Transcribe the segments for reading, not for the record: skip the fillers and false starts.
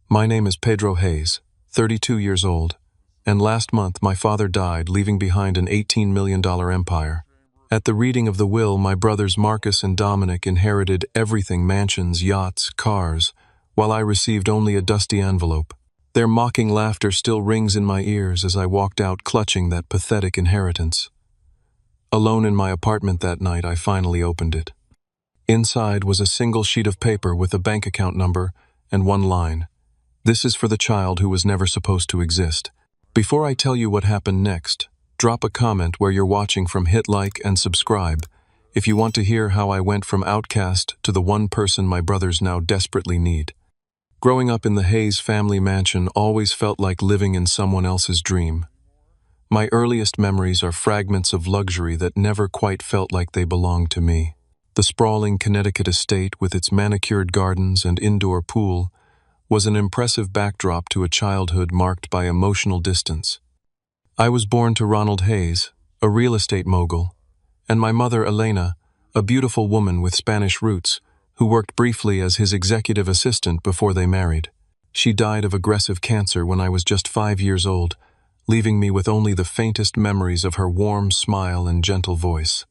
My name is Pedro Hayes, 32 years old, and last month my father died, leaving behind an $18 million empire. At the reading of the will, my brothers Marcus and Dominic inherited everything: mansions, yachts, cars, while I received only a dusty envelope. Their mocking laughter still rings in my ears as I walked out clutching that pathetic inheritance. Alone in my apartment that night, I finally opened it. Inside was a single sheet of paper with a bank account number and one line: "This is for the child who was never supposed to exist." Before I tell you what happened next, drop a comment where you're watching from, hit like and subscribe if you want to hear how I went from outcast to the one person my brothers now desperately need. Growing up in the Hayes family mansion always felt like living in someone else's dream. My earliest memories are fragments of luxury that never quite felt like they belonged to me. The sprawling Connecticut estate, with its manicured gardens and indoor pool, was an impressive backdrop to a childhood marked by emotional distance. I was born to Ronald Hayes, a real estate mogul, and my mother Elena, a beautiful woman with Spanish roots, who worked briefly as his executive assistant before they married. She died of aggressive cancer when I was just 5 years old, leaving me with only the faintest memories of her warm smile and gentle voice.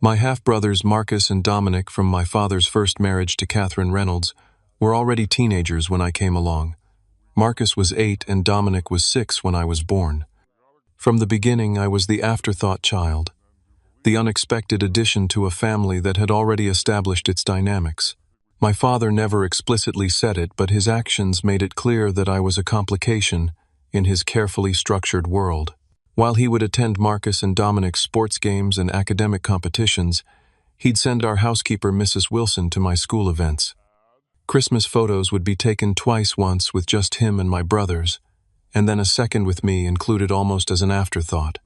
My half-brothers Marcus and Dominic, from my father's first marriage to Catherine Reynolds, were already teenagers when I came along. Marcus was 8 and Dominic was 6 when I was born. From the beginning, I was the afterthought child, the unexpected addition to a family that had already established its dynamics. My father never explicitly said it, but his actions made it clear that I was a complication in his carefully structured world. While he would attend Marcus and Dominic's sports games and academic competitions, he'd send our housekeeper, Mrs. Wilson, to my school events. Christmas photos would be taken twice, once with just him and my brothers, and then a second with me, included almost as an afterthought.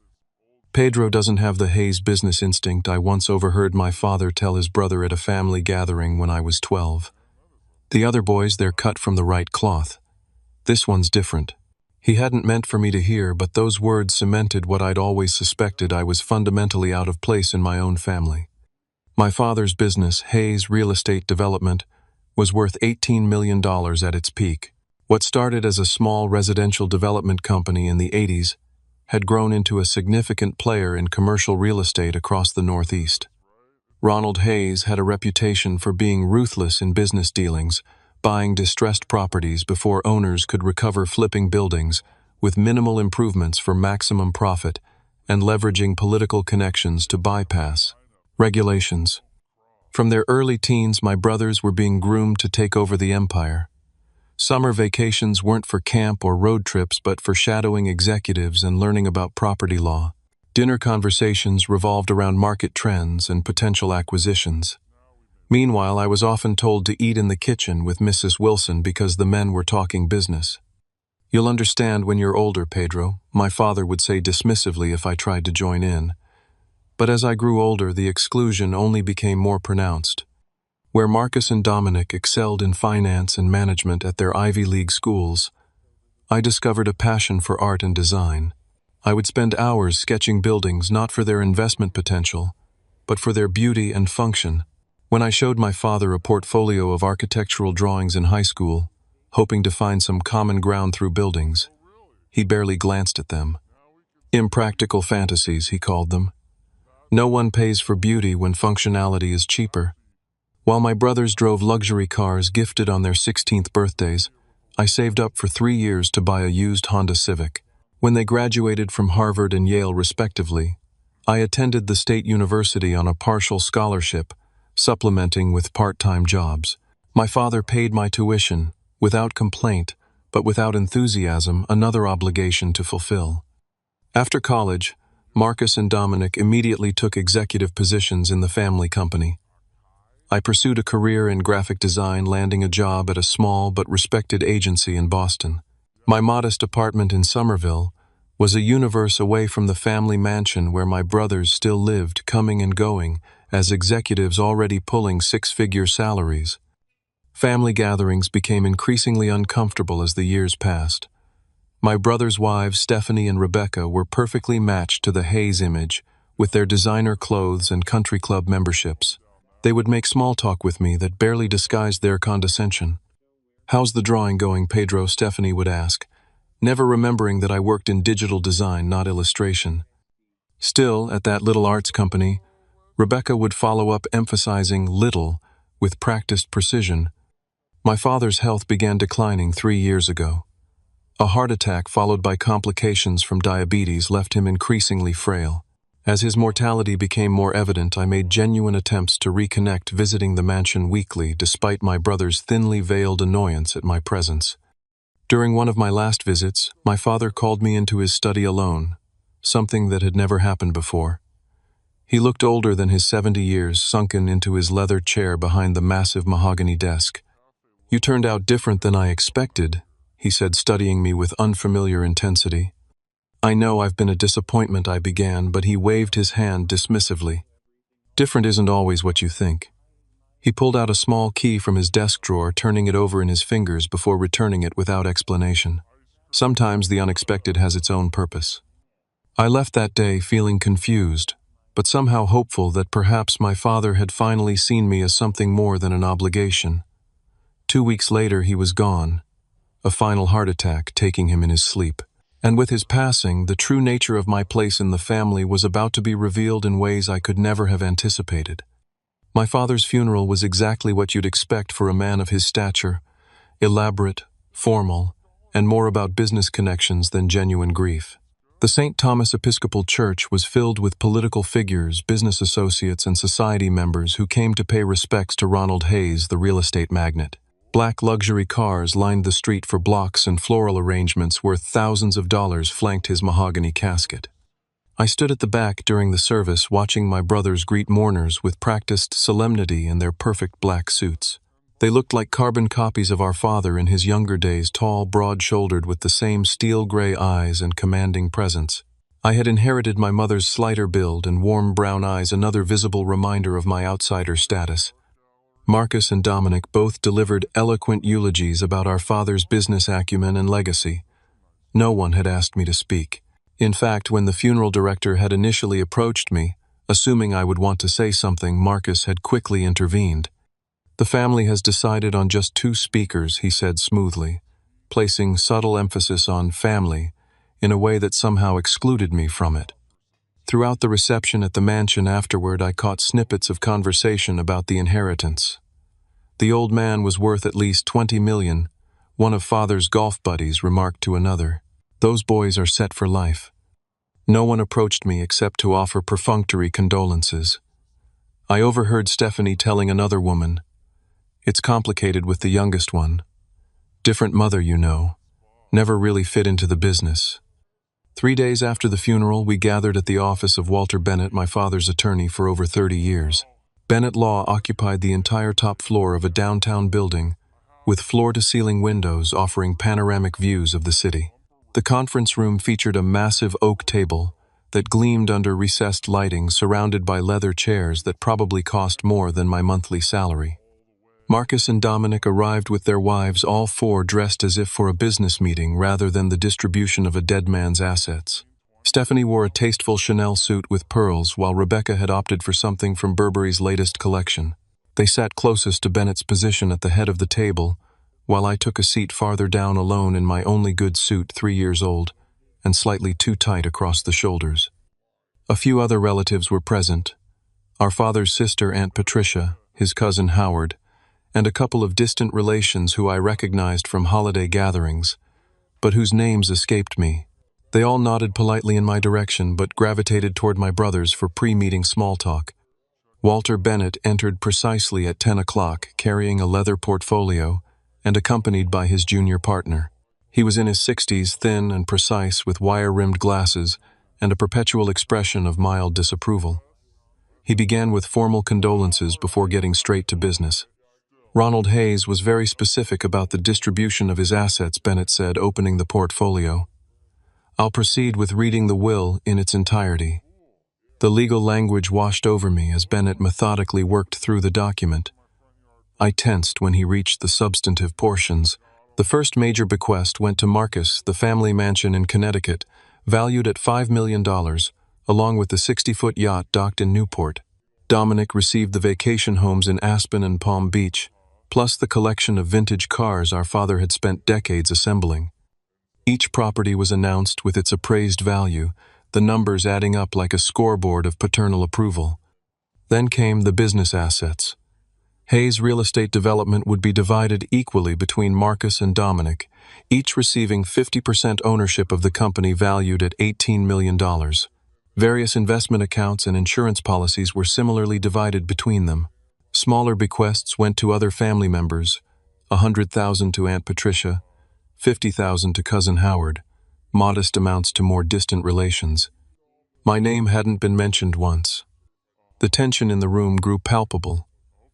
Pedro doesn't have the Hayes business instinct. I once overheard my father tell his brother at a family gathering when I was 12. "The other boys, they're cut from the right cloth. This one's different." He hadn't meant for me to hear, but those words cemented what I'd always suspected: I was fundamentally out of place in my own family. My father's business, Hayes Real Estate Development, was worth $18 million at its peak. What started as a small residential development company in the 80s had grown into a significant player in commercial real estate across the Northeast. Ronald Hayes had a reputation for being ruthless in business dealings, buying distressed properties before owners could recover, flipping buildings with minimal improvements for maximum profit, and leveraging political connections to bypass regulations. From their early teens, my brothers were being groomed to take over the empire. Summer vacations weren't for camp or road trips, but for shadowing executives and learning about property law. Dinner conversations revolved around market trends and potential acquisitions. Meanwhile, I was often told to eat in the kitchen with Mrs. Wilson because the men were talking business. "You'll understand when you're older, Pedro," my father would say dismissively if I tried to join in. But as I grew older, the exclusion only became more pronounced. Where Marcus and Dominic excelled in finance and management at their Ivy League schools, I discovered a passion for art and design. I would spend hours sketching buildings, not for their investment potential, but for their beauty and function. When I showed my father a portfolio of architectural drawings in high school, hoping to find some common ground through buildings, he barely glanced at them. "Impractical fantasies," he called them. No one pays for beauty when functionality is cheaper. While my brothers drove luxury cars gifted on their 16th birthdays, I saved up for 3 years to buy a used Honda Civic. When they graduated from Harvard and Yale respectively, I attended the State University on a partial scholarship, supplementing with part-time jobs. My father paid my tuition, without complaint, but without enthusiasm, another obligation to fulfill. After college, Marcus and Dominic immediately took executive positions in the family company. I pursued a career in graphic design, landing a job at a small but respected agency in Boston. My modest apartment in Somerville was a universe away from the family mansion where my brothers still lived, coming and going as executives already pulling 6-figure salaries. Family gatherings became increasingly uncomfortable as the years passed. My brothers' wives, Stephanie and Rebecca, were perfectly matched to the Hayes image, with their designer clothes and country club memberships. They would make small talk with me that barely disguised their condescension. "How's the drawing going, Pedro?" Stephanie would ask, never remembering that I worked in digital design, not illustration. Still, at that little arts company, Rebecca would follow up, emphasizing little with practiced precision. My father's health began declining 3 years ago. A heart attack followed by complications from diabetes left him increasingly frail. As his mortality became more evident, I made genuine attempts to reconnect, visiting the mansion weekly despite my brother's thinly veiled annoyance at my presence. During one of my last visits, my father called me into his study alone, something that had never happened before. He looked older than his 70 years, sunken into his leather chair behind the massive mahogany desk. "You turned out different than I expected," he said, studying me with unfamiliar intensity. "I know I've been a disappointment," I began, but he waved his hand dismissively. "Different isn't always what you think." He pulled out a small key from his desk drawer, turning it over in his fingers before returning it without explanation. Sometimes the unexpected has its own purpose. I left that day feeling confused, but somehow hopeful that perhaps my father had finally seen me as something more than an obligation. 2 weeks later, he was gone, a final heart attack taking him in his sleep. And with his passing, the true nature of my place in the family was about to be revealed in ways I could never have anticipated. My father's funeral was exactly what you'd expect for a man of his stature: elaborate, formal, and more about business connections than genuine grief. The St. Thomas Episcopal Church was filled with political figures, business associates, and society members who came to pay respects to Ronald Hayes, the real estate magnate. Black luxury cars lined the street for blocks, and floral arrangements worth thousands of dollars flanked his mahogany casket. I stood at the back during the service, watching my brothers greet mourners with practiced solemnity in their perfect black suits. They looked like carbon copies of our father in his younger days, tall, broad-shouldered, with the same steel-gray eyes and commanding presence. I had inherited my mother's slighter build and warm brown eyes, another visible reminder of my outsider status. Marcus and Dominic both delivered eloquent eulogies about our father's business acumen and legacy. No one had asked me to speak. In fact, when the funeral director had initially approached me, assuming I would want to say something, Marcus had quickly intervened. "The family has decided on just 2 speakers," he said smoothly, placing subtle emphasis on family in a way that somehow excluded me from it. Throughout the reception at the mansion afterward, I caught snippets of conversation about the inheritance. "The old man was worth at least $20 million, one of father's golf buddies remarked to another. "Those boys are set for life." No one approached me except to offer perfunctory condolences. I overheard Stephanie telling another woman, "It's complicated with the youngest one. Different mother, you know. Never really fit into the business." 3 days after the funeral, we gathered at the office of Walter Bennett, my father's attorney for over 30 years. Bennett Law occupied the entire top floor of a downtown building, with floor-to-ceiling windows offering panoramic views of the city. The conference room featured a massive oak table that gleamed under recessed lighting, surrounded by leather chairs that probably cost more than my monthly salary. Marcus and Dominic arrived with their wives, all 4 dressed as if for a business meeting rather than the distribution of a dead man's assets. Stephanie wore a tasteful Chanel suit with pearls, while Rebecca had opted for something from Burberry's latest collection. They sat closest to Bennett's position at the head of the table, while I took a seat farther down, alone in my only good suit, 3 years old, and slightly too tight across the shoulders. A few other relatives were present: our father's sister, Aunt Patricia, his cousin Howard, and a couple of distant relations who I recognized from holiday gatherings, but whose names escaped me. They all nodded politely in my direction, but gravitated toward my brothers for pre-meeting small talk. Walter Bennett entered precisely at 10 o'clock, carrying a leather portfolio and accompanied by his junior partner. He was in his 60s, thin and precise, with wire-rimmed glasses and a perpetual expression of mild disapproval. He began with formal condolences before getting straight to business. "Ronald Hayes was very specific about the distribution of his assets," Bennett said, opening the portfolio. "I'll proceed with reading the will in its entirety." The legal language washed over me as Bennett methodically worked through the document. I tensed when he reached the substantive portions. The first major bequest went to Marcus, the family mansion in Connecticut, valued at $5 million, along with the 60-foot yacht docked in Newport. Dominic received the vacation homes in Aspen and Palm Beach, plus the collection of vintage cars our father had spent decades assembling. Each property was announced with its appraised value, the numbers adding up like a scoreboard of paternal approval. Then came the business assets. Hayes' real estate development would be divided equally between Marcus and Dominic, each receiving 50% ownership of the company valued at $18 million. Various investment accounts and insurance policies were similarly divided between them. Smaller bequests went to other family members, $100,000 to Aunt Patricia, $50,000 to Cousin Howard, modest amounts to more distant relations. My name hadn't been mentioned once. The tension in the room grew palpable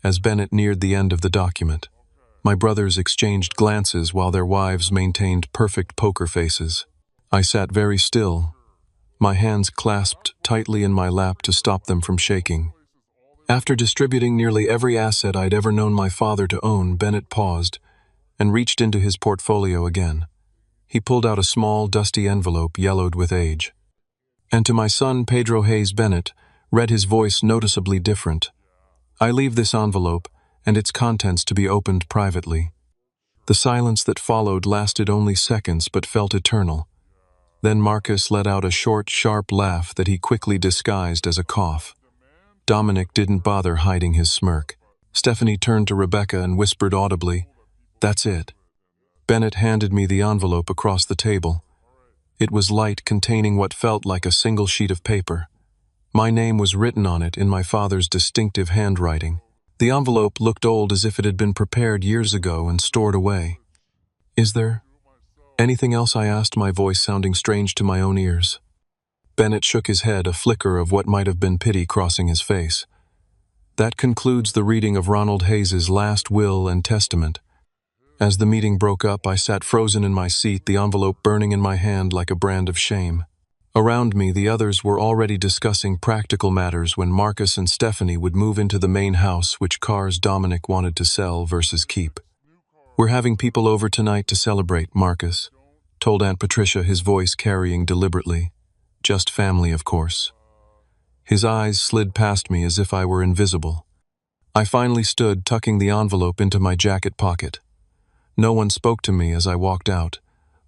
as Bennett neared the end of the document. My brothers exchanged glances while their wives maintained perfect poker faces. I sat very still, my hands clasped tightly in my lap to stop them from shaking. After distributing nearly every asset I'd ever known my father to own, Bennett paused and reached into his portfolio again. He pulled out a small, dusty envelope yellowed with age. And to my son, Pedro Hayes Bennett, read his voice noticeably different. I leave this envelope and its contents to be opened privately. The silence that followed lasted only seconds but felt eternal. Then Marcus let out a short, sharp laugh that he quickly disguised as a cough. Dominic didn't bother hiding his smirk. Stephanie turned to Rebecca and whispered audibly, "That's it." Bennett handed me the envelope across the table. It was light, containing what felt like a single sheet of paper. My name was written on it in my father's distinctive handwriting. The envelope looked old, as if it had been prepared years ago and stored away. "Is there anything else?" I asked, my voice sounding strange to my own ears. Bennett shook his head, a flicker of what might have been pity crossing his face. "That concludes the reading of Ronald Hayes's last will and testament." As the meeting broke up, I sat frozen in my seat, the envelope burning in my hand like a brand of shame. Around me, the others were already discussing practical matters when Marcus and Stephanie would move into the main house, which cars Dominic wanted to sell versus keep. "We're having people over tonight to celebrate," Marcus told Aunt Patricia, his voice carrying deliberately. "Just family, of course." His eyes slid past me as if I were invisible. I finally stood, tucking the envelope into my jacket pocket. No one spoke to me as I walked out,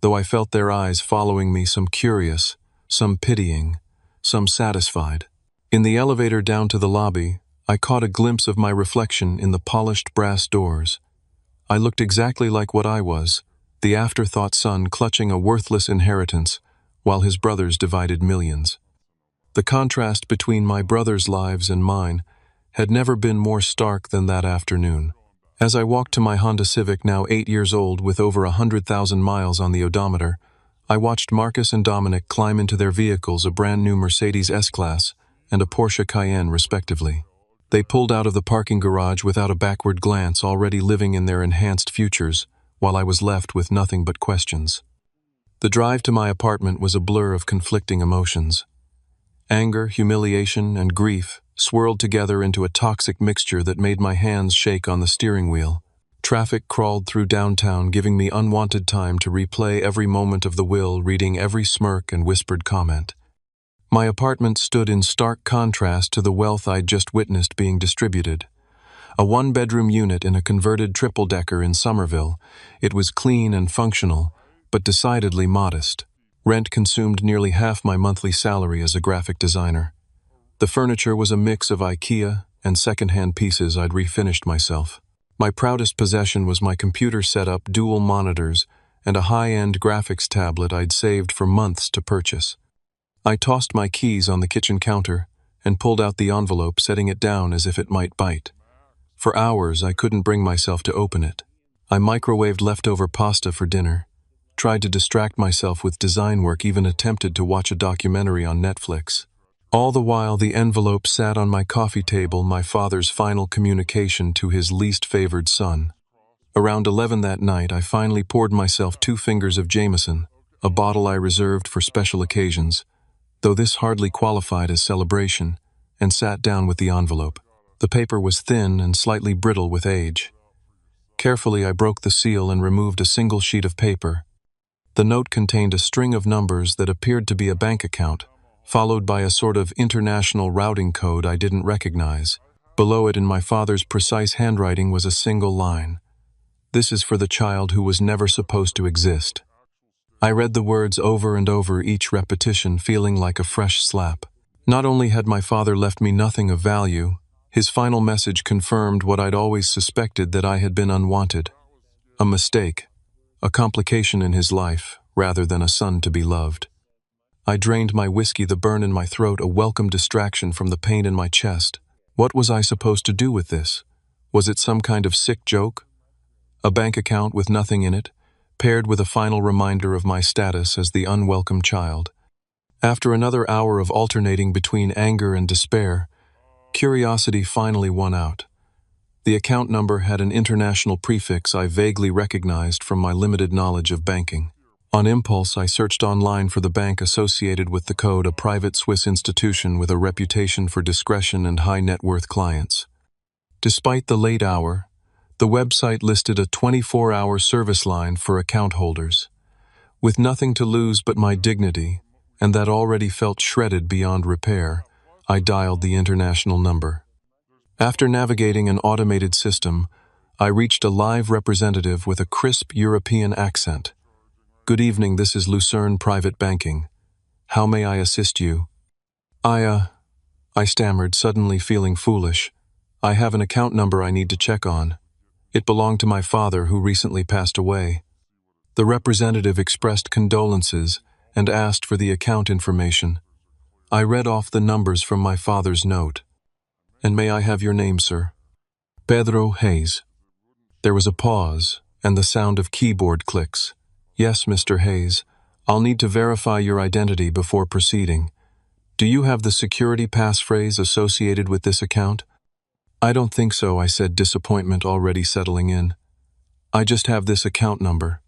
though I felt their eyes following me, some curious, some pitying, some satisfied. In the elevator down to the lobby, I caught a glimpse of my reflection in the polished brass doors. I looked exactly like what I was, the afterthought son clutching a worthless inheritance, while his brothers divided millions. The contrast between my brothers' lives and mine had never been more stark than that afternoon. As I walked to my Honda Civic, now 8 years old with over 100,000 miles on the odometer, I watched Marcus and Dominic climb into their vehicles, a brand new Mercedes S-Class and a Porsche Cayenne respectively. They pulled out of the parking garage without a backward glance, already living in their enhanced futures, while I was left with nothing but questions. The drive to my apartment was a blur of conflicting emotions. Anger, humiliation, and grief swirled together into a toxic mixture that made my hands shake on the steering wheel. Traffic crawled through downtown, giving me unwanted time to replay every moment of the will, reading every smirk and whispered comment. My apartment stood in stark contrast to the wealth I'd just witnessed being distributed. A one-bedroom unit in a converted triple-decker in Somerville, it was clean and functional, but decidedly modest. Rent consumed nearly half my monthly salary as a graphic designer. The furniture was a mix of IKEA and second-hand pieces I'd refinished myself. My proudest possession was my computer setup, dual monitors, and a high-end graphics tablet I'd saved for months to purchase. I tossed my keys on the kitchen counter and pulled out the envelope, setting it down as if it might bite. For hours, I couldn't bring myself to open it. I microwaved leftover pasta for dinner, tried to distract myself with design work, even attempted to watch a documentary on Netflix. All the while, the envelope sat on my coffee table, my father's final communication to his least favored son. Around 11 that night, I finally poured myself 2 fingers of Jameson, a bottle I reserved for special occasions, though this hardly qualified as celebration, and sat down with the envelope. The paper was thin and slightly brittle with age. Carefully, I broke the seal and removed a single sheet of paper. The note contained a string of numbers that appeared to be a bank account, followed by a sort of international routing code I didn't recognize. Below it, in my father's precise handwriting, was a single line. "This is for the child who was never supposed to exist." I read the words over and over, each repetition feeling like a fresh slap. Not only had my father left me nothing of value, his final message confirmed what I'd always suspected, that I had been unwanted. A mistake, a complication in his life, rather than a son to be loved. I drained my whiskey, the burn in my throat a welcome distraction from the pain in my chest. What was I supposed to do with this? Was it some kind of sick joke? A bank account with nothing in it, paired with a final reminder of my status as the unwelcome child. After another hour of alternating between anger and despair, curiosity finally won out. The account number had an international prefix I vaguely recognized from my limited knowledge of banking. On impulse, I searched online for the bank associated with the code, a private Swiss institution with a reputation for discretion and high net worth clients. Despite the late hour, the website listed a 24-hour service line for account holders. With nothing to lose but my dignity, and that already felt shredded beyond repair, I dialed the international number. After navigating an automated system, I reached a live representative with a crisp European accent. "Good evening, this is Lucerne Private Banking. How may I assist you?" I stammered, suddenly feeling foolish. "I have an account number I need to check on. It belonged to my father, who recently passed away." The representative expressed condolences and asked for the account information. I read off the numbers from my father's note. "And may I have your name, sir?" "Pedro Hayes." There was a pause and the sound of keyboard clicks. "Yes, Mr. Hayes. I'll need to verify your identity before proceeding. Do you have the security passphrase associated with this account?" "I don't think so," I said, disappointment already settling in. "I just have this account number."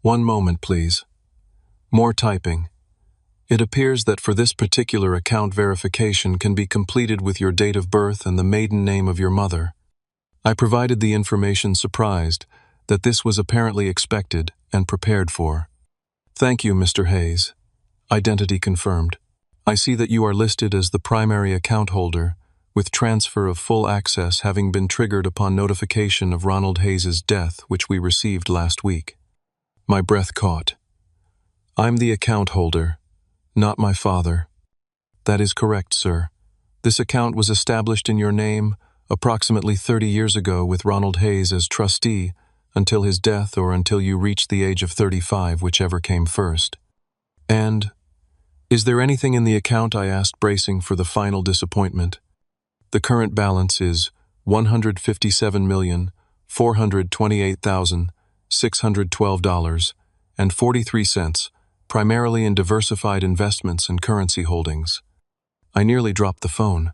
"One moment, please." More typing. "It appears that for this particular account, verification can be completed with your date of birth and the maiden name of your mother." I provided the information, surprised that this was apparently expected and prepared for. "Thank you, Mr. Hayes." Identity confirmed. "I see that you are listed as the primary account holder, with transfer of full access having been triggered upon notification of Ronald Hayes's death, which we received last week." My breath caught. "I'm the account holder, not my father." "That is correct, sir. This account was established in your name approximately 30 years ago with Ronald Hayes as trustee until his death, or until you reached the age of 35, whichever came first." "And is there anything in the account?" I asked, bracing for the final disappointment. "The current balance is $157,428,612.43, primarily in diversified investments and currency holdings." I nearly dropped the phone.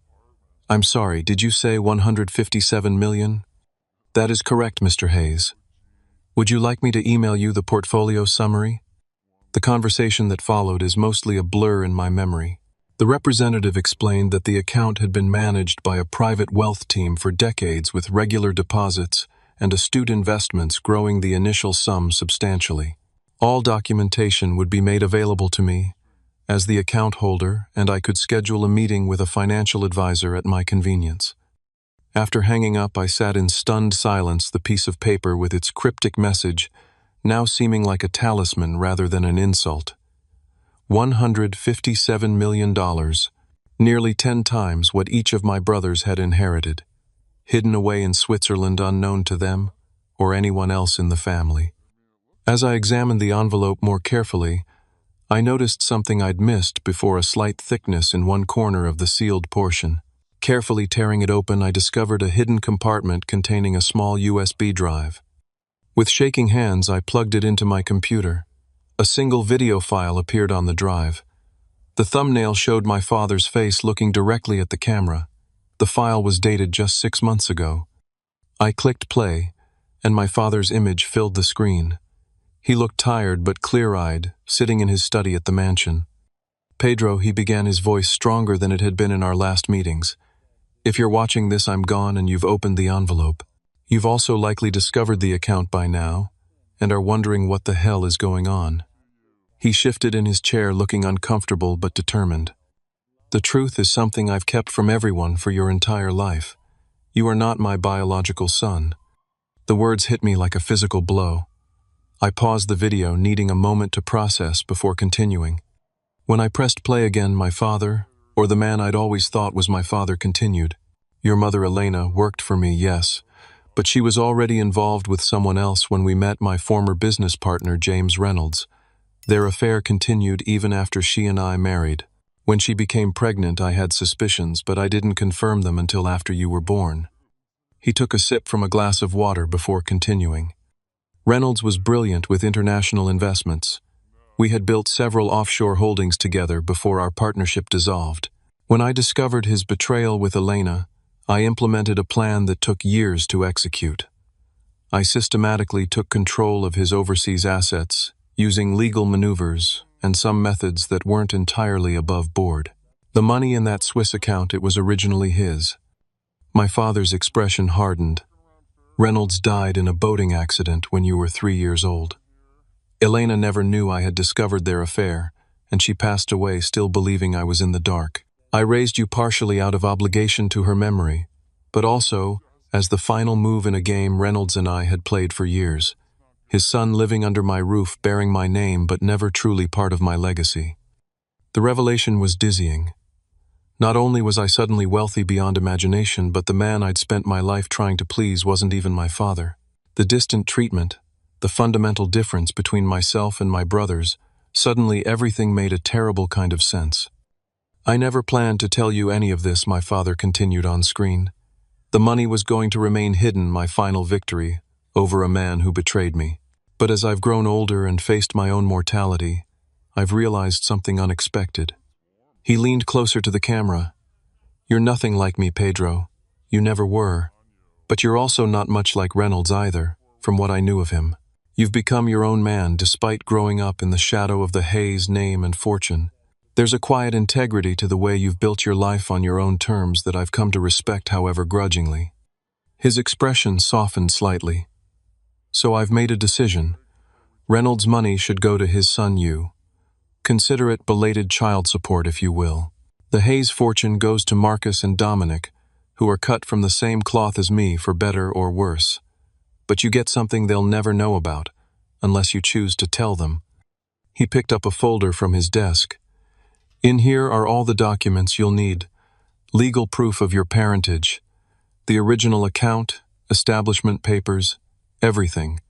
"I'm sorry, did you say 157 million? "That is correct, Mr. Hayes. Would you like me to email you the portfolio summary?" The conversation that followed is mostly a blur in my memory. The representative explained that the account had been managed by a private wealth team for decades, with regular deposits and astute investments growing the initial sum substantially. All documentation would be made available to me as the account holder, and I could schedule a meeting with a financial advisor at my convenience. After hanging up, I sat in stunned silence, the piece of paper with its cryptic message now seeming like a talisman rather than an insult. $157 million, nearly 10 times what each of my brothers had inherited, hidden away in Switzerland unknown to them or anyone else in the family. As I examined the envelope more carefully, I noticed something I'd missed before: a slight thickness in one corner of the sealed portion. Carefully tearing it open, I discovered a hidden compartment containing a small USB drive. With shaking hands, I plugged it into my computer. A single video file appeared on the drive. The thumbnail showed my father's face looking directly at the camera. The file was dated just 6 months ago. I clicked play, and my father's image filled the screen. He looked tired but clear-eyed, sitting in his study at the mansion. "Pedro," he began, his voice stronger than it had been in our last meetings. "If you're watching this, I'm gone and you've opened the envelope. You've also likely discovered the account by now and are wondering what the hell is going on." He shifted in his chair, looking uncomfortable but determined. "The truth is something I've kept from everyone for your entire life. "You are not my biological son." The words hit me like a physical blow. I paused the video, needing a moment to process before continuing. When I pressed play again, my father, or the man I'd always thought was my father, continued. "Your mother Elena worked for me, yes, but she was already involved with someone else when we met my former business partner, James Reynolds. Their affair continued even after she and I married. When she became pregnant, I had suspicions, but I didn't confirm them until after you were born." He took a sip from a glass of water before continuing. "Reynolds was brilliant with international investments. We had built several offshore holdings together before our partnership dissolved. When I discovered his betrayal with Elena, I implemented a plan that took years to execute. I systematically took control of his overseas assets, using legal maneuvers and some methods that weren't entirely above board. The money in that Swiss account, it was originally his." My father's expression hardened. "Reynolds died in a boating accident when you were 3 years old. Elena never knew I had discovered their affair, and she passed away still believing I was in the dark. I raised you partially out of obligation to her memory, but also as the final move in a game Reynolds and I had played for years. His son living under my roof, bearing my name, but never truly part of my legacy." The revelation was dizzying. Not only was I suddenly wealthy beyond imagination, but the man I'd spent my life trying to please wasn't even my father. The distant treatment, the fundamental difference between myself and my brothers, suddenly everything made a terrible kind of sense. "I never planned to tell you any of this," my father continued on screen. "The money was going to remain hidden, my final victory over a man who betrayed me. But as I've grown older and faced my own mortality, I've realized something unexpected." He leaned closer to the camera. "You're nothing like me, Pedro. You never were. But you're also not much like Reynolds either, from what I knew of him. You've become your own man despite growing up in the shadow of the Hayes name and fortune. There's a quiet integrity to the way you've built your life on your own terms that I've come to respect, however grudgingly." His expression softened slightly. "So I've made a decision. Reynolds' money should go to his son, you. Consider it belated child support, if you will. The Hayes fortune goes to Marcus and Dominic, who are cut from the same cloth as me, for better or worse. But you get something they'll never know about, unless you choose to tell them." He picked up a folder from his desk. "In here are all the documents you'll need. Legal proof of your parentage. The original account, establishment papers, everything.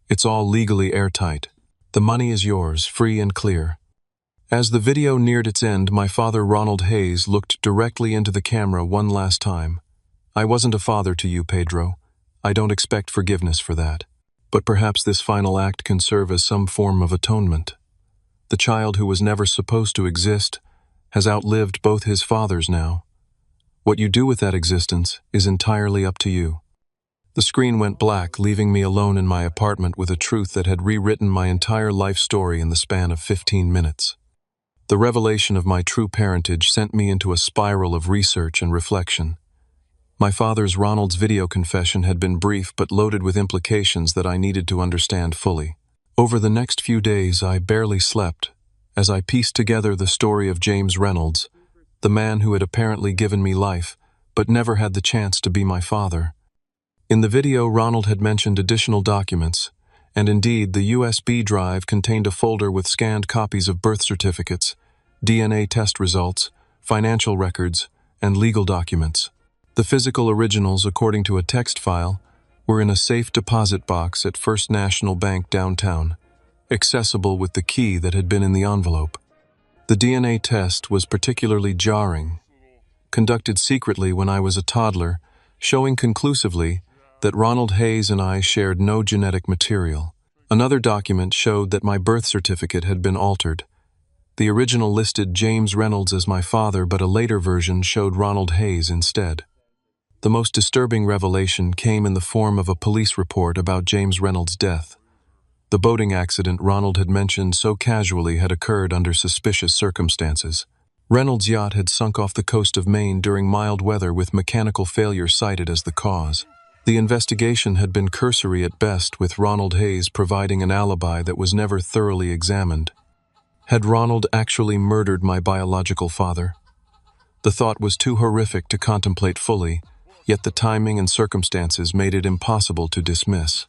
It's all legally airtight. The money is yours, free and clear." As the video neared its end, my father, Ronald Hayes, looked directly into the camera one last time. "I wasn't a father to you, Pedro. I don't expect forgiveness for that. But perhaps this final act can serve as some form of atonement. The child who was never supposed to exist has outlived both his fathers now. What you do with that existence is entirely up to you." The screen went black, leaving me alone in my apartment with a truth that had rewritten my entire life story in the span of 15 minutes. The revelation of my true parentage sent me into a spiral of research and reflection. My father's, Ronald's, video confession had been brief but loaded with implications that I needed to understand fully. Over the next few days, I barely slept as I pieced together the story of James Reynolds, the man who had apparently given me life, but never had the chance to be my father. In the video, Ronald had mentioned additional documents, and indeed, the USB drive contained a folder with scanned copies of birth certificates, DNA test results, financial records, and legal documents. The physical originals, according to a text file, were in a safe deposit box at First National Bank downtown, accessible with the key that had been in the envelope. The DNA test was particularly jarring, conducted secretly when I was a toddler, showing conclusively that Ronald Hayes and I shared no genetic material. Another document showed that my birth certificate had been altered. The original listed James Reynolds as my father, but a later version showed Ronald Hayes instead. The most disturbing revelation came in the form of a police report about James Reynolds' death. The boating accident Ronald had mentioned so casually had occurred under suspicious circumstances. Reynolds' yacht had sunk off the coast of Maine during mild weather with mechanical failure cited as the cause. The investigation had been cursory at best, with Ronald Hayes providing an alibi that was never thoroughly examined. Had Ronald actually murdered my biological father? The thought was too horrific to contemplate fully, yet the timing and circumstances made it impossible to dismiss.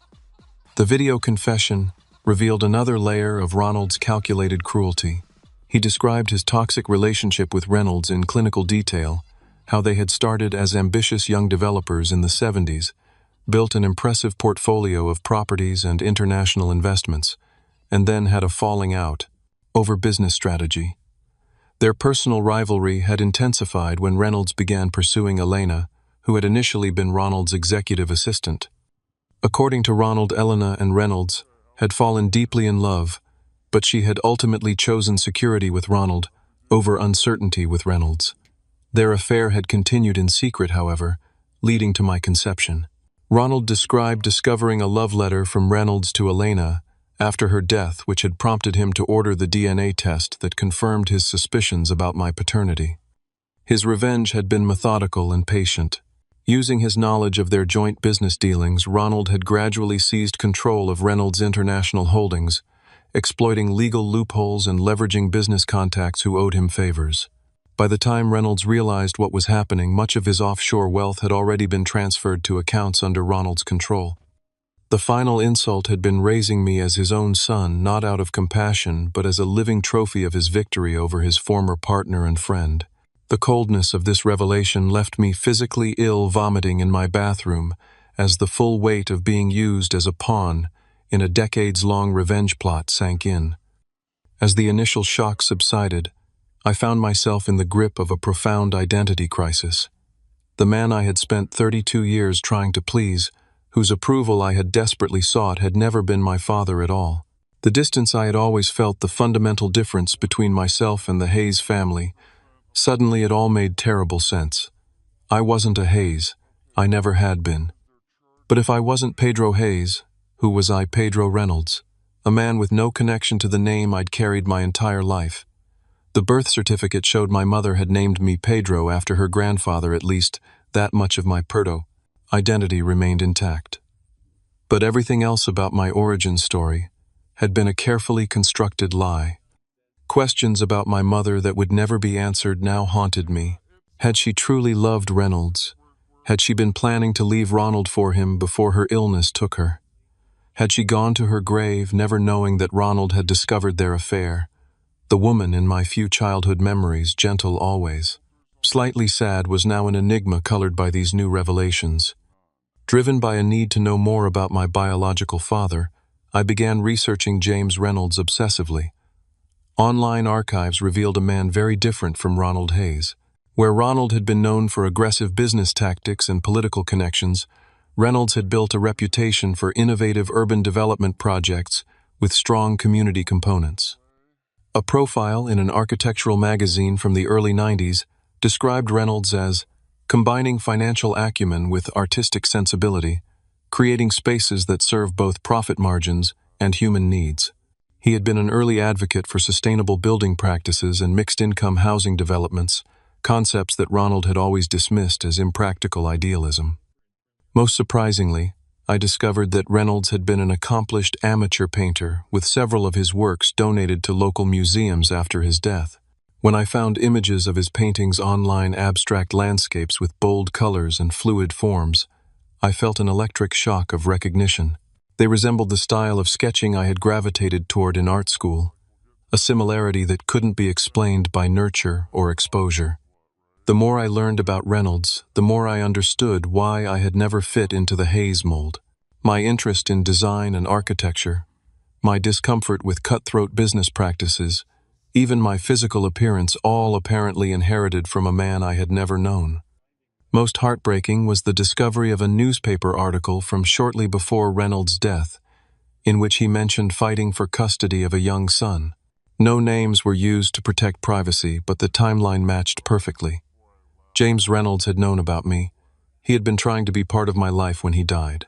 The video confession revealed another layer of Ronald's calculated cruelty. He described his toxic relationship with Reynolds in clinical detail, how they had started as ambitious young developers in the 70s, built an impressive portfolio of properties and international investments, and then had a falling out over business strategy. Their personal rivalry had intensified when Reynolds began pursuing Elena, who had initially been Ronald's executive assistant. According to Ronald, Elena and Reynolds had fallen deeply in love, but she had ultimately chosen security with Ronald over uncertainty with Reynolds. Their affair had continued in secret, however, leading to my conception. Ronald described discovering a love letter from Reynolds to Elena after her death, which had prompted him to order the DNA test that confirmed his suspicions about my paternity. His revenge had been methodical and patient. Using his knowledge of their joint business dealings, Ronald had gradually seized control of Reynolds' international holdings, exploiting legal loopholes and leveraging business contacts who owed him favors. By the time Reynolds realized what was happening, much of his offshore wealth had already been transferred to accounts under Ronald's control. The final insult had been raising me as his own son, not out of compassion, but as a living trophy of his victory over his former partner and friend. The coldness of this revelation left me physically ill, vomiting in my bathroom, as the full weight of being used as a pawn in a decades-long revenge plot sank in. As the initial shock subsided, I found myself in the grip of a profound identity crisis. The man I had spent 32 years trying to please, whose approval I had desperately sought, had never been my father at all. The distance I had always felt, the fundamental difference between myself and the Hayes family, suddenly it all made terrible sense. I wasn't a Hayes. I never had been. But if I wasn't Pedro Hayes, who was I? Pedro Reynolds, a man with no connection to the name I'd carried my entire life. The birth certificate showed my mother had named me Pedro after her grandfather. At least that much of my Puerto identity remained intact. But everything else about my origin story had been a carefully constructed lie. Questions about my mother that would never be answered now haunted me. Had she truly loved Reynolds? Had she been planning to leave Ronald for him before her illness took her? Had she gone to her grave never knowing that Ronald had discovered their affair? The woman in my few childhood memories, gentle always, slightly sad, was now an enigma colored by these new revelations. Driven by a need to know more about my biological father, I began researching James Reynolds obsessively. Online archives revealed a man very different from Ronald Hayes. Where Ronald had been known for aggressive business tactics and political connections, Reynolds had built a reputation for innovative urban development projects with strong community components. A profile in an architectural magazine from the early 90s described Reynolds as combining financial acumen with artistic sensibility, creating spaces that serve both profit margins and human needs. He had been an early advocate for sustainable building practices and mixed-income housing developments, concepts that Ronald had always dismissed as impractical idealism. Most surprisingly, I discovered that Reynolds had been an accomplished amateur painter, with several of his works donated to local museums after his death. When I found images of his paintings online, abstract landscapes with bold colors and fluid forms, I felt an electric shock of recognition. They resembled the style of sketching I had gravitated toward in art school, a similarity that couldn't be explained by nurture or exposure. The more I learned about Reynolds, the more I understood why I had never fit into the Hayes mold. My interest in design and architecture, my discomfort with cutthroat business practices, even my physical appearance, all apparently inherited from a man I had never known. Most heartbreaking was the discovery of a newspaper article from shortly before Reynolds' death, in which he mentioned fighting for custody of a young son. No names were used to protect privacy, but the timeline matched perfectly. James Reynolds had known about me. He had been trying to be part of my life when he died.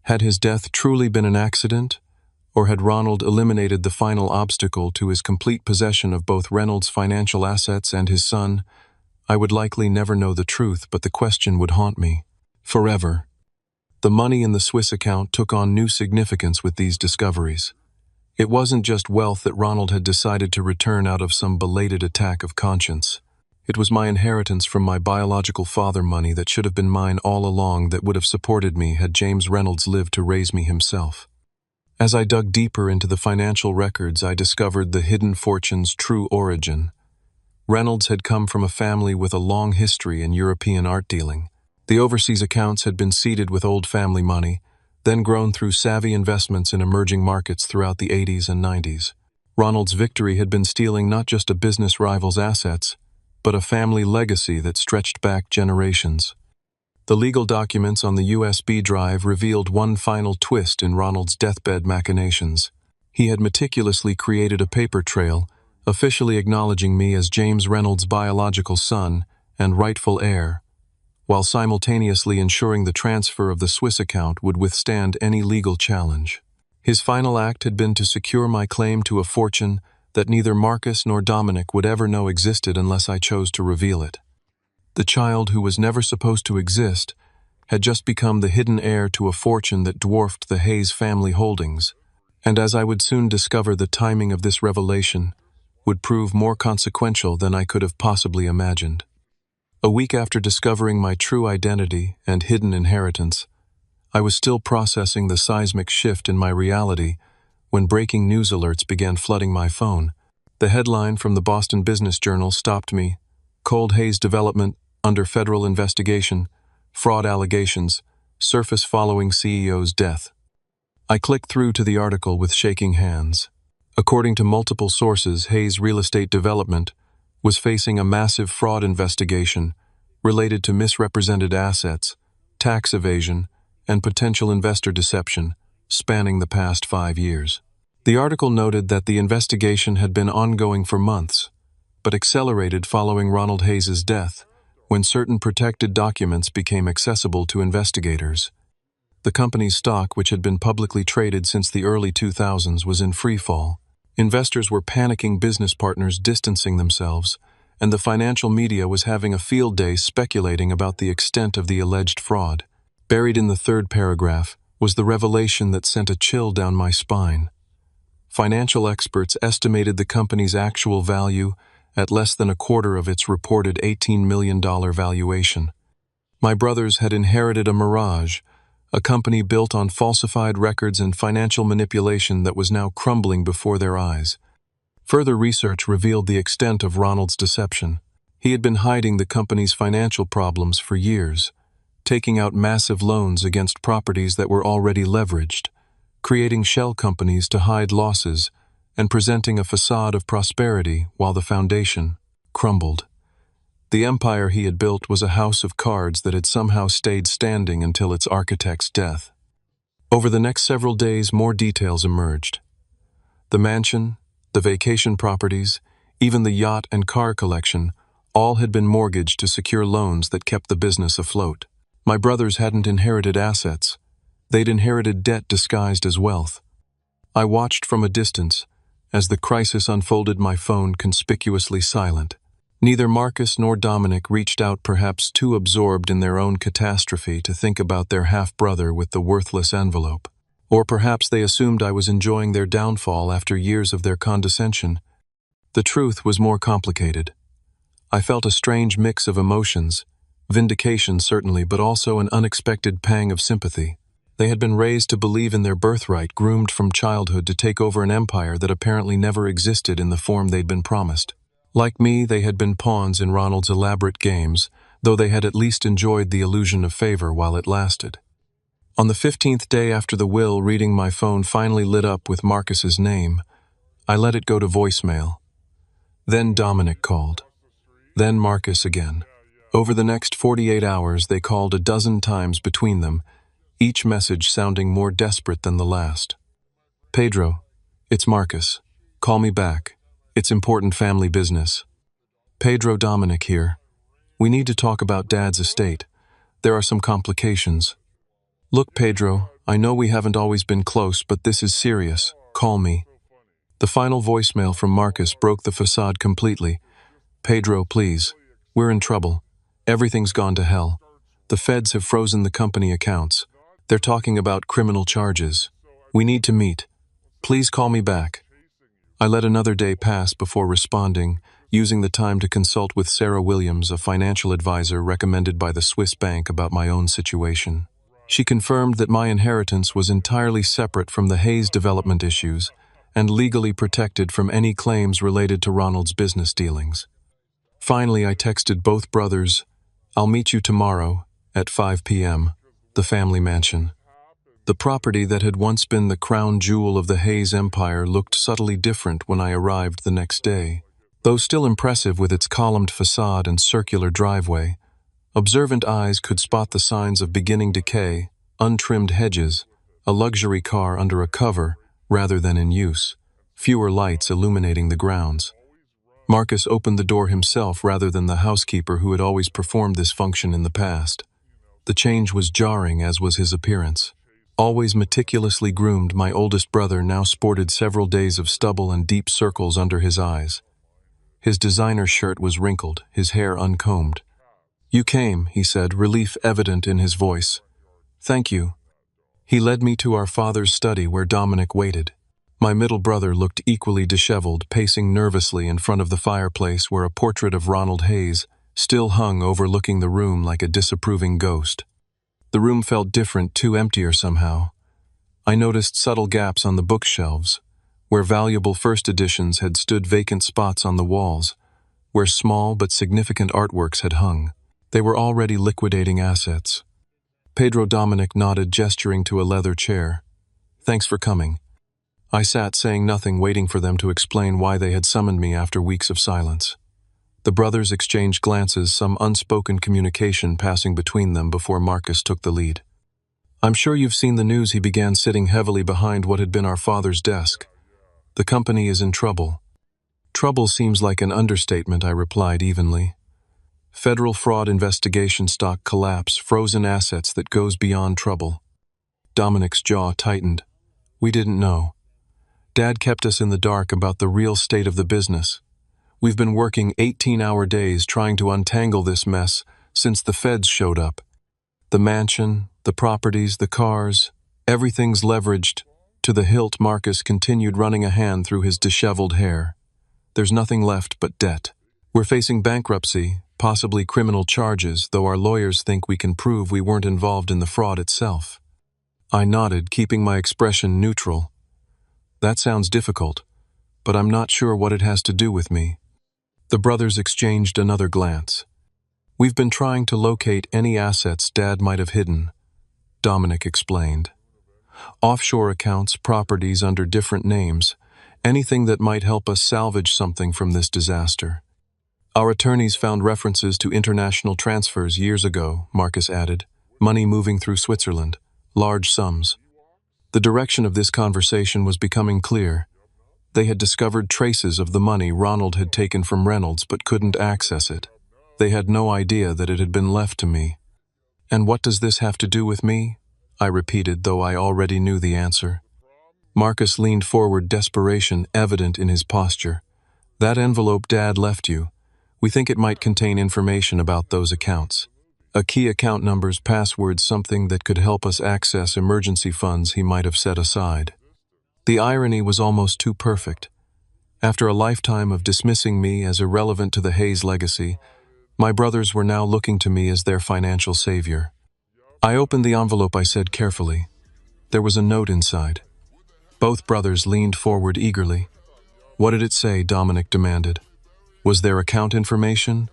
Had his death truly been an accident, or had Ronald eliminated the final obstacle to his complete possession of both Reynolds' financial assets and his son? I would likely never know the truth, but the question would haunt me forever. The money in the Swiss account took on new significance with these discoveries. It wasn't just wealth that Ronald had decided to return out of some belated attack of conscience. It was my inheritance from my biological father, money that should have been mine all along, that would have supported me had James Reynolds lived to raise me himself. As I dug deeper into the financial records, I discovered the hidden fortune's true origin. Reynolds had come from a family with a long history in European art dealing. The overseas accounts had been seeded with old family money, then grown through savvy investments in emerging markets throughout the 80s and 90s. Ronald's victory had been stealing not just a business rival's assets, but a family legacy that stretched back generations. The legal documents on the USB drive revealed one final twist in Ronald's deathbed machinations. He had meticulously created a paper trail, officially acknowledging me as James Reynolds' biological son and rightful heir, while simultaneously ensuring the transfer of the Swiss account would withstand any legal challenge. His final act had been to secure my claim to a fortune that neither Marcus nor Dominic would ever know existed unless I chose to reveal it. The child who was never supposed to exist had just become the hidden heir to a fortune that dwarfed the Hayes family holdings, and as I would soon discover, the timing of this revelation would prove more consequential than I could have possibly imagined. A week after discovering my true identity and hidden inheritance, I was still processing the seismic shift in my reality when breaking news alerts began flooding my phone. The headline from the Boston Business Journal stopped me: Cold Hayes development under federal investigation, fraud allegations, surface following CEO's death. I clicked through to the article with shaking hands. According to multiple sources, Hayes Real Estate Development was facing a massive fraud investigation related to misrepresented assets, tax evasion, and potential investor deception spanning the past 5 years. The article noted that the investigation had been ongoing for months, but accelerated following Ronald Hayes' death, when certain protected documents became accessible to investigators. The company's stock, which had been publicly traded since the early 2000s, was in freefall. Investors were panicking, business partners distancing themselves, and the financial media was having a field day speculating about the extent of the alleged fraud. Buried in the third paragraph was the revelation that sent a chill down my spine. Financial experts estimated the company's actual value at less than a quarter of its reported $18 million valuation. My brothers had inherited a mirage, a company built on falsified records and financial manipulation that was now crumbling before their eyes. Further research revealed the extent of Ronald's deception. He had been hiding the company's financial problems for years, taking out massive loans against properties that were already leveraged, creating shell companies to hide losses, and presenting a facade of prosperity while the foundation crumbled. The empire he had built was a house of cards that had somehow stayed standing until its architect's death. Over the next several days, more details emerged. The mansion, the vacation properties, even the yacht and car collection, all had been mortgaged to secure loans that kept the business afloat. My brothers hadn't inherited assets. They'd inherited debt disguised as wealth. I watched from a distance as the crisis unfolded, my phone conspicuously silent. Neither Marcus nor Dominic reached out, perhaps too absorbed in their own catastrophe to think about their half-brother with the worthless envelope. Or perhaps they assumed I was enjoying their downfall after years of their condescension. The truth was more complicated. I felt a strange mix of emotions, vindication certainly, but also an unexpected pang of sympathy. They had been raised to believe in their birthright, groomed from childhood to take over an empire that apparently never existed in the form they'd been promised. Like me, they had been pawns in Ronald's elaborate games, though they had at least enjoyed the illusion of favor while it lasted. On the 15th day after the will, reading my phone finally lit up with Marcus's name. I let it go to voicemail. Then Dominic called. Then Marcus again. Over the next 48 hours, they called a dozen times between them, each message sounding more desperate than the last. Pedro, it's Marcus. Call me back. It's important family business. Pedro, Dominic here. We need to talk about Dad's estate. There are some complications. Look, Pedro, I know we haven't always been close, but this is serious. Call me. The final voicemail from Marcus broke the facade completely. Pedro, please. We're in trouble. Everything's gone to hell. The feds have frozen the company accounts. They're talking about criminal charges. We need to meet. Please call me back. I let another day pass before responding, using the time to consult with Sarah Williams, a financial advisor recommended by the Swiss bank, about my own situation. She confirmed that my inheritance was entirely separate from the Hayes development issues and legally protected from any claims related to Ronald's business dealings. Finally, I texted both brothers, "I'll meet you tomorrow at 5 p.m., the family mansion." The property that had once been the crown jewel of the Hayes empire looked subtly different when I arrived the next day. Though still impressive with its columned facade and circular driveway, observant eyes could spot the signs of beginning decay, untrimmed hedges, a luxury car under a cover rather than in use, fewer lights illuminating the grounds. Marcus opened the door himself rather than the housekeeper who had always performed this function in the past. The change was jarring, as was his appearance. Always meticulously groomed, my oldest brother now sported several days of stubble and deep circles under his eyes. His designer shirt was wrinkled, his hair uncombed. "You came," he said, relief evident in his voice. "Thank you." He led me to our father's study where Dominic waited. My middle brother looked equally disheveled, pacing nervously in front of the fireplace where a portrait of Ronald Hayes still hung overlooking the room like a disapproving ghost. The room felt different, too emptier somehow. I noticed subtle gaps on the bookshelves, where valuable first editions had stood vacant spots on the walls, where small but significant artworks had hung. They were already liquidating assets. Pedro Dominic nodded, gesturing to a leather chair. "Thanks for coming." I sat, saying nothing, waiting for them to explain why they had summoned me after weeks of silence. The brothers exchanged glances, some unspoken communication passing between them before Marcus took the lead. "I'm sure you've seen the news," he began, sitting heavily behind what had been our father's desk. "The company is in trouble." "Trouble seems like an understatement," I replied evenly. "Federal fraud investigation, stock collapse, frozen assets that goes beyond trouble." Dominic's jaw tightened. "We didn't know. Dad kept us in the dark about the real state of the business. We've been working 18-hour days trying to untangle this mess since the feds showed up. The mansion, the properties, the cars, everything's leveraged to the hilt." Marcus continued, running a hand through his disheveled hair. "There's nothing left but debt. We're facing bankruptcy, possibly criminal charges, though our lawyers think we can prove we weren't involved in the fraud itself." I nodded, keeping my expression neutral. "That sounds difficult, but I'm not sure what it has to do with me." The brothers exchanged another glance. "We've been trying to locate any assets Dad might have hidden," Dominic explained. "Offshore accounts, properties under different names, anything that might help us salvage something from this disaster." "Our attorneys found references to international transfers years ago," Marcus added, "money moving through Switzerland, large sums." The direction of this conversation was becoming clear. They had discovered traces of the money Ronald had taken from Reynolds but couldn't access it. They had no idea that it had been left to me. "And what does this have to do with me?" I repeated, though I already knew the answer. Marcus leaned forward, desperation evident in his posture. "That envelope Dad left you. We think it might contain information about those accounts. A key account numbers, passwords, something that could help us access emergency funds he might have set aside." The irony was almost too perfect. After a lifetime of dismissing me as irrelevant to the Hayes legacy, my brothers were now looking to me as their financial savior. I opened the envelope, I said carefully. There was a note inside. Both brothers leaned forward eagerly. "What did it say?" Dominic demanded. "Was there account information?"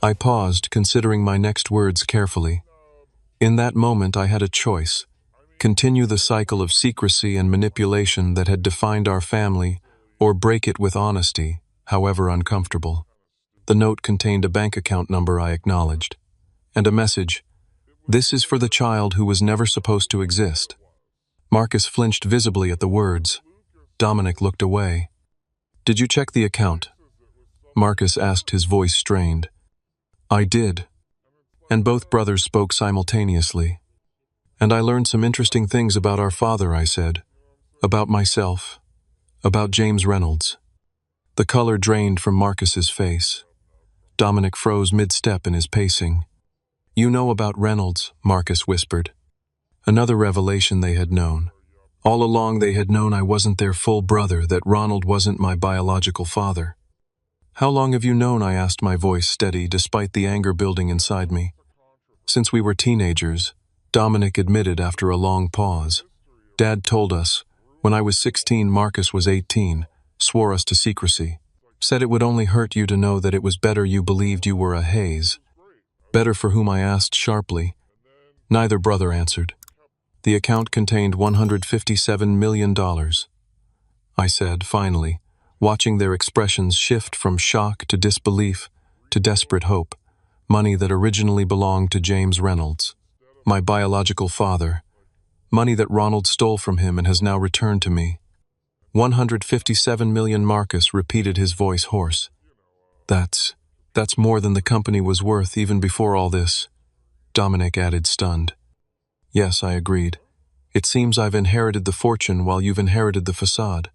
I paused, considering my next words carefully. In that moment I had a choice: continue the cycle of secrecy and manipulation that had defined our family, or break it with honesty, however uncomfortable. The note contained a bank account number I acknowledged, and a message: "This is for the child who was never supposed to exist." Marcus flinched visibly at the words. Dominic looked away. "Did you check the account?" Marcus asked, his voice strained. "I did." And both brothers spoke simultaneously. "And I learned some interesting things about our father," I said. "About myself. About James Reynolds." The color drained from Marcus's face. Dominic froze mid-step in his pacing. "You know about Reynolds," Marcus whispered. Another revelation they had known. All along they had known I wasn't their full brother, that Ronald wasn't my biological father. How long have you known? I asked, my voice steady despite the anger building inside me. Since we were teenagers, Dominic admitted after a long pause. Dad told us, when I was 16, Marcus was 18, swore us to secrecy. Said it would only hurt you to know that it was better you believed you were a Hayes. Better for whom? I asked sharply. Neither brother answered. The account contained $157 million. I said, finally, watching their expressions shift from shock to disbelief to desperate hope. Money that originally belonged to James Reynolds, my biological father. Money that Ronald stole from him and has now returned to me. 157 million. Marcus repeated, his voice hoarse. That's more than the company was worth even before all this, Dominic added, stunned. Yes, I agreed. It seems I've inherited the fortune while you've inherited the facade.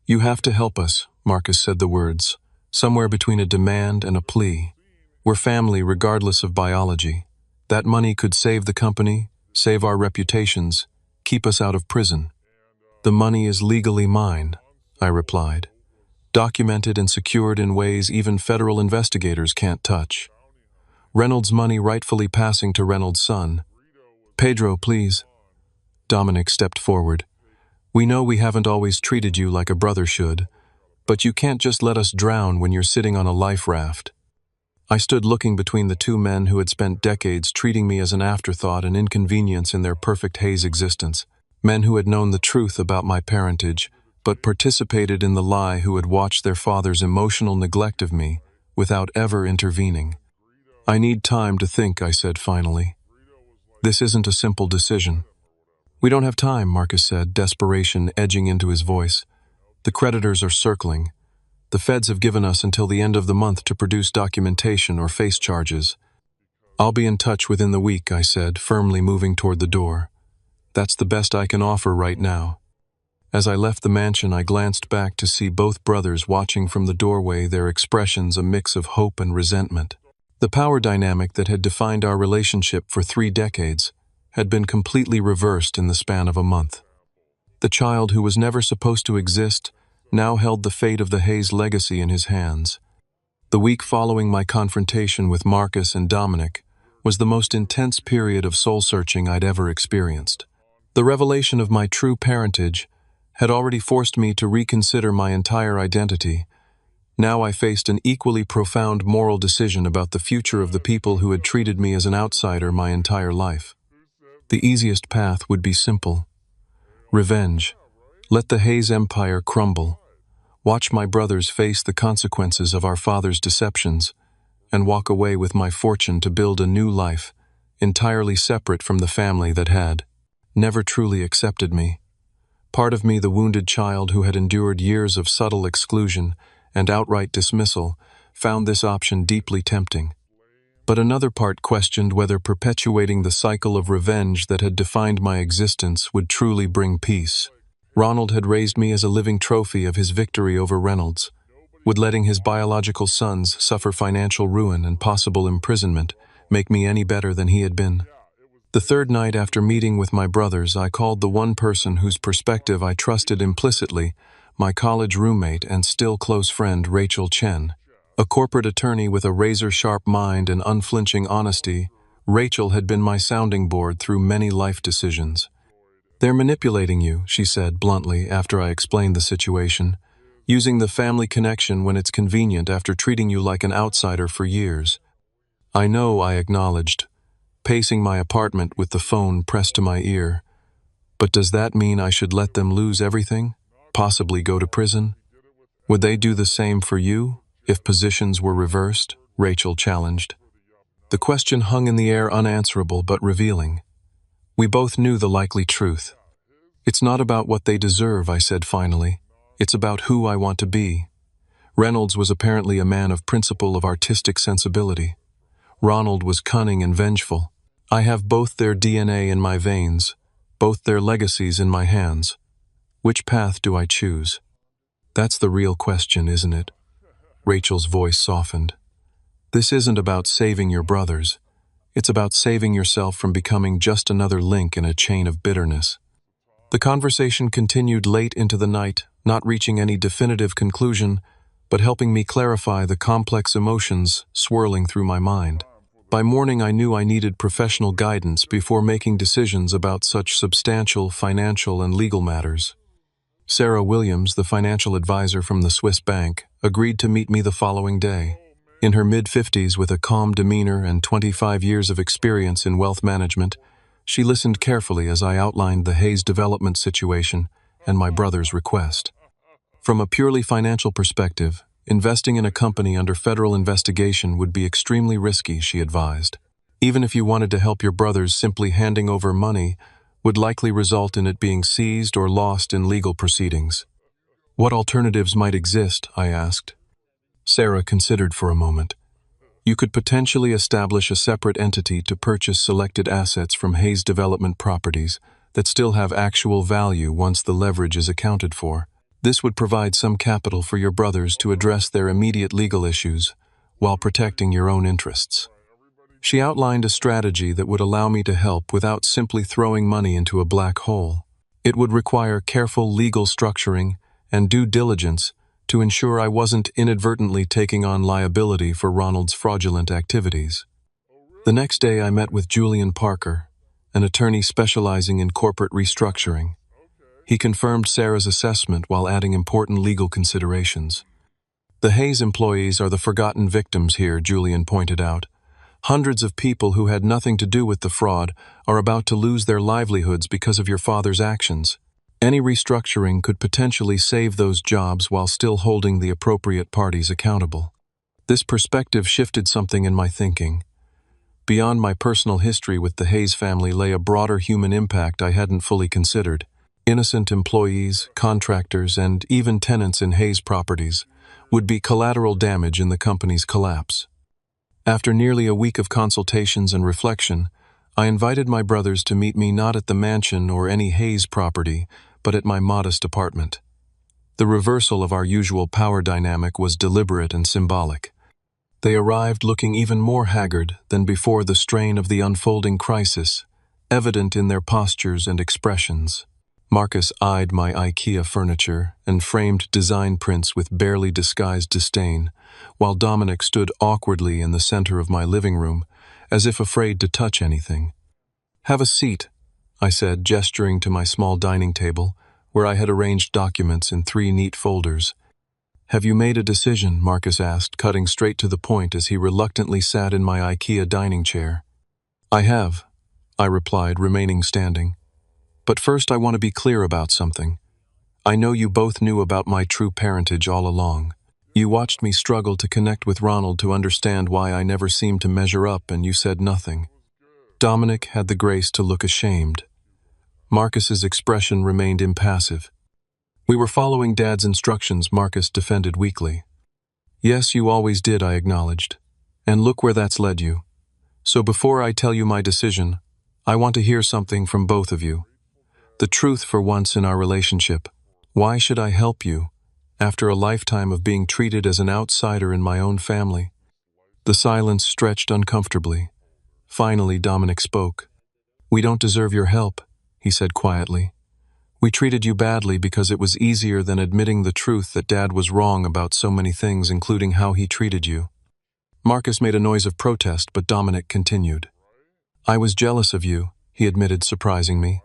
You have to help us, Marcus said the words, somewhere between a demand and a plea. We're family regardless of biology. That money could save the company, save our reputations, keep us out of prison. The money is legally mine, I replied. Documented and secured in ways even federal investigators can't touch. Reynolds' money rightfully passing to Reynolds' son. Pedro, please. Dominic stepped forward. We know we haven't always treated you like a brother should, but you can't just let us drown when you're sitting on a life raft. I stood looking between the two men who had spent decades treating me as an afterthought and inconvenience in their perfect Hayes existence. Men who had known the truth about my parentage, but participated in the lie, who had watched their father's emotional neglect of me without ever intervening. I need time to think, I said finally. This isn't a simple decision. We don't have time, Marcus said, desperation edging into his voice. The creditors are circling. The feds have given us until the end of the month to produce documentation or face charges. I'll be in touch within the week, I said, firmly moving toward the door. That's the best I can offer right now. As I left the mansion, I glanced back to see both brothers watching from the doorway, their expressions a mix of hope and resentment. The power dynamic that had defined our relationship for 3 decades had been completely reversed in the span of a month. The child who was never supposed to exist now held the fate of the Hayes legacy in his hands. The week following my confrontation with Marcus and Dominic was the most intense period of soul-searching I'd ever experienced. The revelation of my true parentage had already forced me to reconsider my entire identity. Now I faced an equally profound moral decision about the future of the people who had treated me as an outsider my entire life. The easiest path would be simple. Revenge. Let the Hayes empire crumble. Watch my brothers face the consequences of our father's deceptions, and walk away with my fortune to build a new life, entirely separate from the family that had never truly accepted me. Part of me, the wounded child who had endured years of subtle exclusion and outright dismissal, found this option deeply tempting. But another part questioned whether perpetuating the cycle of revenge that had defined my existence would truly bring peace. Ronald had raised me as a living trophy of his victory over Reynolds. Would letting his biological sons suffer financial ruin and possible imprisonment make me any better than he had been? The third night after meeting with my brothers, I called the one person whose perspective I trusted implicitly, my college roommate and still close friend, Rachel Chen. A corporate attorney with a razor-sharp mind and unflinching honesty, Rachel had been my sounding board through many life decisions. They're manipulating you, she said bluntly after I explained the situation, using the family connection when it's convenient after treating you like an outsider for years. I know, I acknowledged, pacing my apartment with the phone pressed to my ear. But does that mean I should let them lose everything? Possibly go to prison? Would they do the same for you, if positions were reversed? Rachel challenged. The question hung in the air, unanswerable but revealing. We both knew the likely truth. It's not about what they deserve, I said finally. It's about who I want to be. Reynolds was apparently a man of principle, of artistic sensibility. Ronald was cunning and vengeful. I have both their DNA in my veins, both their legacies in my hands. Which path do I choose? That's the real question, isn't it? Rachel's voice softened. This isn't about saving your brothers. It's about saving yourself from becoming just another link in a chain of bitterness. The conversation continued late into the night, not reaching any definitive conclusion, but helping me clarify the complex emotions swirling through my mind. By morning, I knew I needed professional guidance before making decisions about such substantial financial and legal matters. Sarah Williams, the financial advisor from the Swiss bank, agreed to meet me the following day. In her mid-50s, with a calm demeanor and 25 years of experience in wealth management, she listened carefully as I outlined the Hayes development situation and my brother's request. From a purely financial perspective, investing in a company under federal investigation would be extremely risky, she advised. Even if you wanted to help your brothers, simply handing over money would likely result in it being seized or lost in legal proceedings. What alternatives might exist? I asked. Sarah considered for a moment. You could potentially establish a separate entity to purchase selected assets from Hayes Development Properties that still have actual value once the leverage is accounted for. This would provide some capital for your brothers to address their immediate legal issues while protecting your own interests. She outlined a strategy that would allow me to help without simply throwing money into a black hole. It would require careful legal structuring and due diligence to ensure I wasn't inadvertently taking on liability for Ronald's fraudulent activities. The next day, I met with Julian Parker, an attorney specializing in corporate restructuring. He confirmed Sarah's assessment while adding important legal considerations. The Hayes employees are the forgotten victims here, Julian pointed out. Hundreds of people who had nothing to do with the fraud are about to lose their livelihoods because of your father's actions. Any restructuring could potentially save those jobs while still holding the appropriate parties accountable. This perspective shifted something in my thinking. Beyond my personal history with the Hayes family lay a broader human impact I hadn't fully considered. Innocent employees, contractors, and even tenants in Hayes properties would be collateral damage in the company's collapse. After nearly a week of consultations and reflection, I invited my brothers to meet me not at the mansion or any Hayes property, but at my modest apartment. The reversal of our usual power dynamic was deliberate and symbolic. They arrived looking even more haggard than before, the strain of the unfolding crisis evident in their postures and expressions. Marcus eyed my IKEA furniture and framed design prints with barely disguised disdain, while Dominic stood awkwardly in the center of my living room, as if afraid to touch anything. "Have a seat," I said, gesturing to my small dining table, where I had arranged documents in 3 neat folders. "Have you made a decision?" Marcus asked, cutting straight to the point as he reluctantly sat in my IKEA dining chair. "I have," I replied, remaining standing. "But first, I want to be clear about something. I know you both knew about my true parentage all along. You watched me struggle to connect with Ronald to understand why I never seemed to measure up, and you said nothing." Dominic had the grace to look ashamed. Marcus's expression remained impassive. "We were following Dad's instructions," Marcus defended weakly. "Yes, you always did," I acknowledged. "And look where that's led you. So before I tell you my decision, I want to hear something from both of you. The truth for once in our relationship. Why should I help you, after a lifetime of being treated as an outsider in my own family?" The silence stretched uncomfortably. Finally, Dominic spoke. "We don't deserve your help," he said quietly. "We treated you badly because it was easier than admitting the truth that Dad was wrong about so many things, including how he treated you." Marcus made a noise of protest, but Dominic continued. "I was jealous of you," he admitted, surprising me.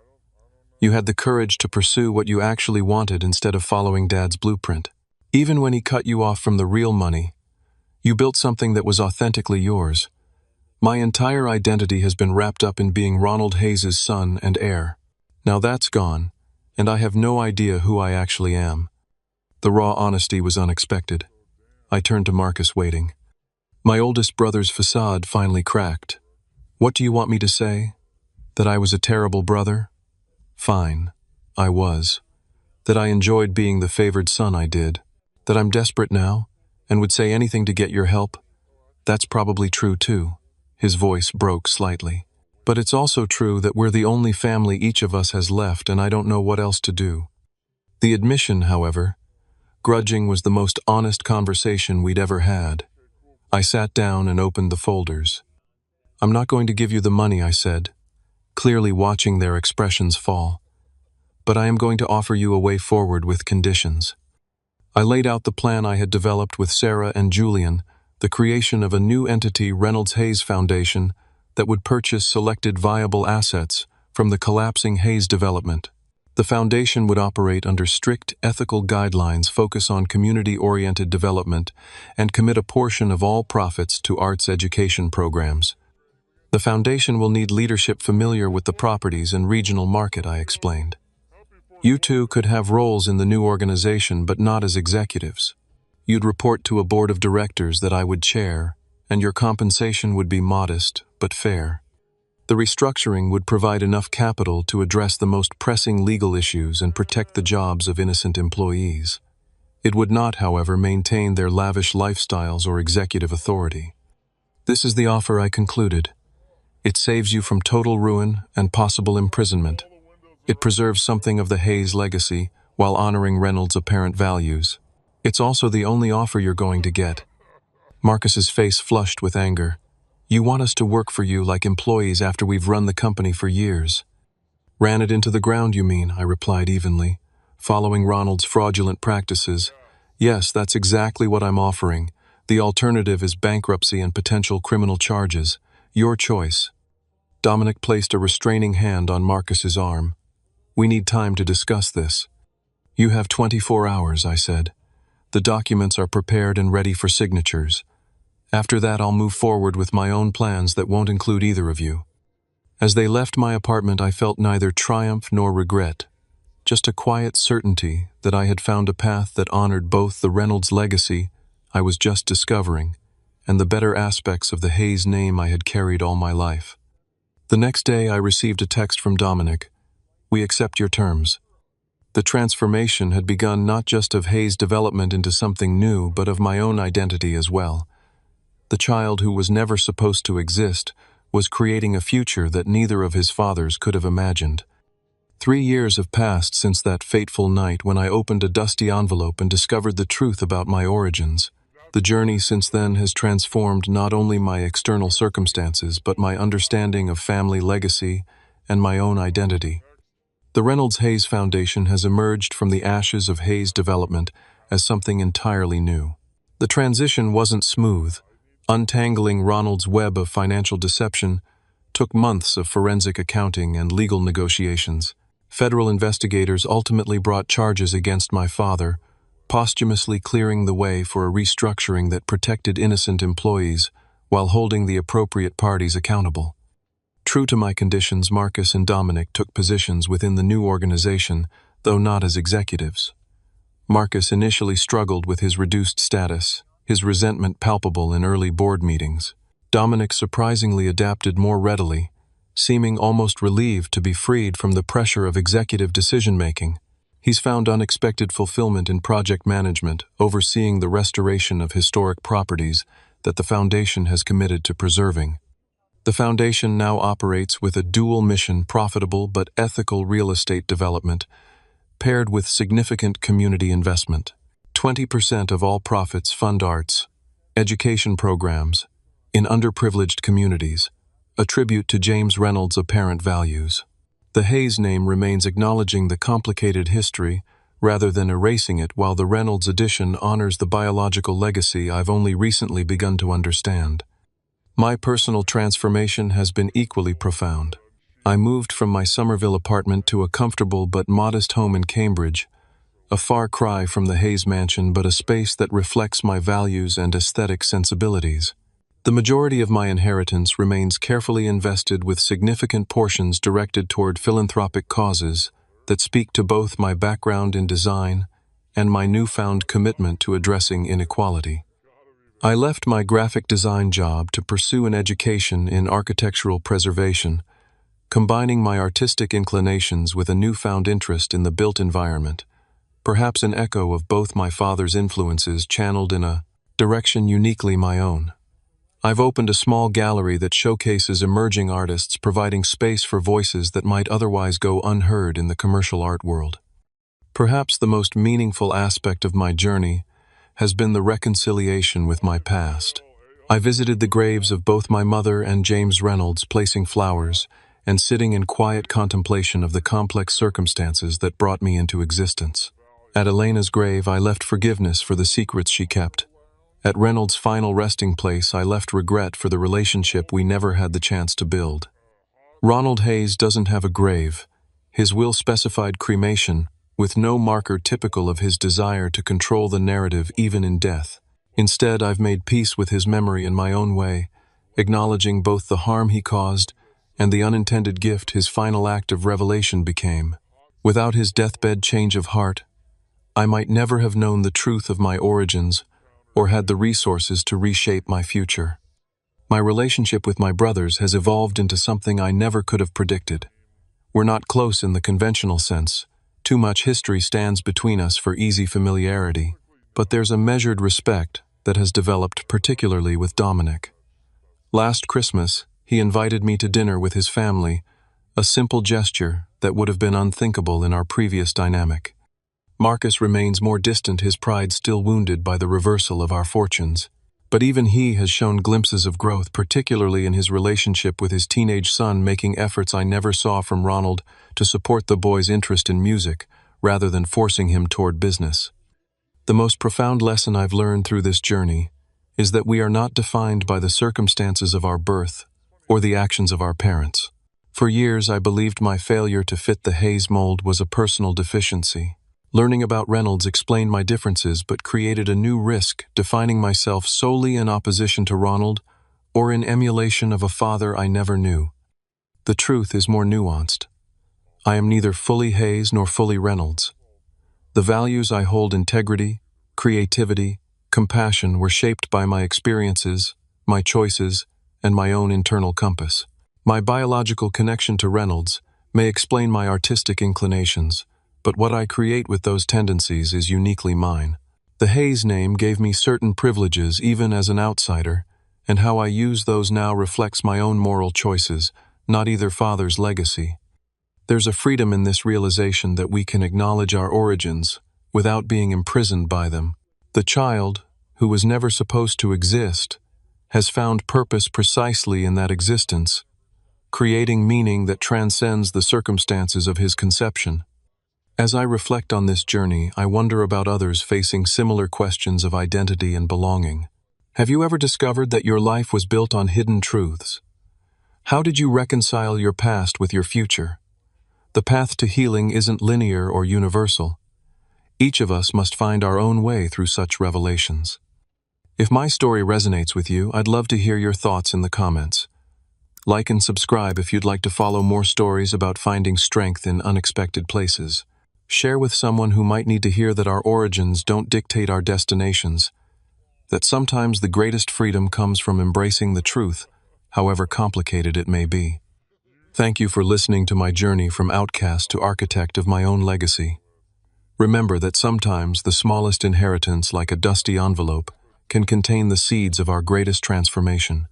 "You had the courage to pursue what you actually wanted instead of following Dad's blueprint. Even when he cut you off from the real money, you built something that was authentically yours. My entire identity has been wrapped up in being Ronald Hayes' son and heir. Now that's gone, and I have no idea who I actually am." The raw honesty was unexpected. I turned to Marcus, waiting. My oldest brother's facade finally cracked. "What do you want me to say? That I was a terrible brother? Fine, I was. That I enjoyed being the favored son, I did. That I'm desperate now, and would say anything to get your help? That's probably true too." His voice broke slightly. "But it's also true that we're the only family each of us has left, and I don't know what else to do." The admission, however, grudging, was the most honest conversation we'd ever had. I sat down and opened the folders. "I'm not going to give you the money," I said, clearly watching their expressions fall. "But I am going to offer you a way forward with conditions." I laid out the plan I had developed with Sarah and Julian, the creation of a new entity, Reynolds Hayes Foundation, that would purchase selected viable assets from the collapsing Hayes development. The foundation would operate under strict ethical guidelines, focus on community-oriented development, and commit a portion of all profits to arts education programs. The foundation will need leadership familiar with the properties and regional market, I explained. You two could have roles in the new organization, but not as executives. You'd report to a board of directors that I would chair, and your compensation would be modest but fair. The restructuring would provide enough capital to address the most pressing legal issues and protect the jobs of innocent employees. It would not, however, maintain their lavish lifestyles or executive authority. This is the offer I concluded. It saves you from total ruin and possible imprisonment. It preserves something of the Hayes legacy while honoring Reynolds' apparent values. It's also the only offer you're going to get. Marcus's face flushed with anger. You want us to work for you like employees after we've run the company for years. Ran it into the ground, you mean, I replied evenly. Following Ronald's fraudulent practices. Yes, that's exactly what I'm offering. The alternative is bankruptcy and potential criminal charges. Your choice. Dominic placed a restraining hand on Marcus's arm. We need time to discuss this. You have 24 hours, I said. The documents are prepared and ready for signatures. After that, I'll move forward with my own plans that won't include either of you. As they left my apartment, I felt neither triumph nor regret, just a quiet certainty that I had found a path that honored both the Reynolds legacy I was just discovering and the better aspects of the Hayes name I had carried all my life. The next day, I received a text from Dominic. We accept your terms. The transformation had begun not just of Hayes' development into something new, but of my own identity as well. The child who was never supposed to exist was creating a future that neither of his fathers could have imagined. 3 years have passed since that fateful night when I opened a dusty envelope and discovered the truth about my origins. The journey since then has transformed not only my external circumstances, but my understanding of family legacy and my own identity. The Reynolds Hayes Foundation has emerged from the ashes of Hayes development as something entirely new. The transition wasn't smooth. Untangling Ronald's web of financial deception took months of forensic accounting and legal negotiations. Federal investigators ultimately brought charges against my father, posthumously clearing the way for a restructuring that protected innocent employees while holding the appropriate parties accountable. True to my conditions, Marcus and Dominic took positions within the new organization, though not as executives. Marcus initially struggled with his reduced status, his resentment palpable in early board meetings. Dominic surprisingly adapted more readily, seeming almost relieved to be freed from the pressure of executive decision-making. He's found unexpected fulfillment in project management, overseeing the restoration of historic properties that the foundation has committed to preserving. The foundation now operates with a dual mission: profitable but ethical real estate development, paired with significant community investment. 20% of all profits fund arts, education programs in underprivileged communities, a tribute to James Reynolds' apparent values. The Hayes name remains, acknowledging the complicated history rather than erasing it, while the Reynolds addition honors the biological legacy I've only recently begun to understand. My personal transformation has been equally profound. I moved from my Somerville apartment to a comfortable but modest home in Cambridge, a far cry from the Hayes mansion, but a space that reflects my values and aesthetic sensibilities. The majority of my inheritance remains carefully invested, with significant portions directed toward philanthropic causes that speak to both my background in design and my newfound commitment to addressing inequality. I left my graphic design job to pursue an education in architectural preservation, combining my artistic inclinations with a newfound interest in the built environment, perhaps an echo of both my father's influences channeled in a direction uniquely my own. I've opened a small gallery that showcases emerging artists, providing space for voices that might otherwise go unheard in the commercial art world. Perhaps the most meaningful aspect of my journey has been the reconciliation with my past. I visited the graves of both my mother and James Reynolds, placing flowers and sitting in quiet contemplation of the complex circumstances that brought me into existence. At Elena's grave, I left forgiveness for the secrets she kept. At Reynolds' final resting place, I left regret for the relationship we never had the chance to build. Ronald Hayes doesn't have a grave. His will specified cremation, with no marker typical of his desire to control the narrative even in death. Instead, I've made peace with his memory in my own way, acknowledging both the harm he caused and the unintended gift his final act of revelation became. Without his deathbed change of heart, I might never have known the truth of my origins or had the resources to reshape my future. My relationship with my brothers has evolved into something I never could have predicted. We're not close in the conventional sense. Too much history stands between us for easy familiarity. But there's a measured respect that has developed particularly with Dominic. Last Christmas, he invited me to dinner with his family, a simple gesture that would have been unthinkable in our previous dynamic. Marcus remains more distant, his pride still wounded by the reversal of our fortunes. But even he has shown glimpses of growth, particularly in his relationship with his teenage son, making efforts I never saw from Ronald to support the boy's interest in music, rather than forcing him toward business. The most profound lesson I've learned through this journey is that we are not defined by the circumstances of our birth or the actions of our parents. For years, I believed my failure to fit the Hayes mold was a personal deficiency. Learning about Reynolds explained my differences but created a new risk, defining myself solely in opposition to Ronald or in emulation of a father I never knew. The truth is more nuanced. I am neither fully Hayes nor fully Reynolds. The values I hold, integrity, creativity, compassion, were shaped by my experiences, my choices, and my own internal compass. My biological connection to Reynolds may explain my artistic inclinations, but what I create with those tendencies is uniquely mine. The Hayes name gave me certain privileges even as an outsider, and how I use those now reflects my own moral choices, not either father's legacy. There's a freedom in this realization that we can acknowledge our origins without being imprisoned by them. The child, who was never supposed to exist, has found purpose precisely in that existence, creating meaning that transcends the circumstances of his conception. As I reflect on this journey, I wonder about others facing similar questions of identity and belonging. Have you ever discovered that your life was built on hidden truths? How did you reconcile your past with your future? The path to healing isn't linear or universal. Each of us must find our own way through such revelations. If my story resonates with you, I'd love to hear your thoughts in the comments. Like and subscribe if you'd like to follow more stories about finding strength in unexpected places. Share with someone who might need to hear that our origins don't dictate our destinations, that sometimes the greatest freedom comes from embracing the truth, however complicated it may be. Thank you for listening to my journey from outcast to architect of my own legacy. Remember that sometimes the smallest inheritance, like a dusty envelope, can contain the seeds of our greatest transformation.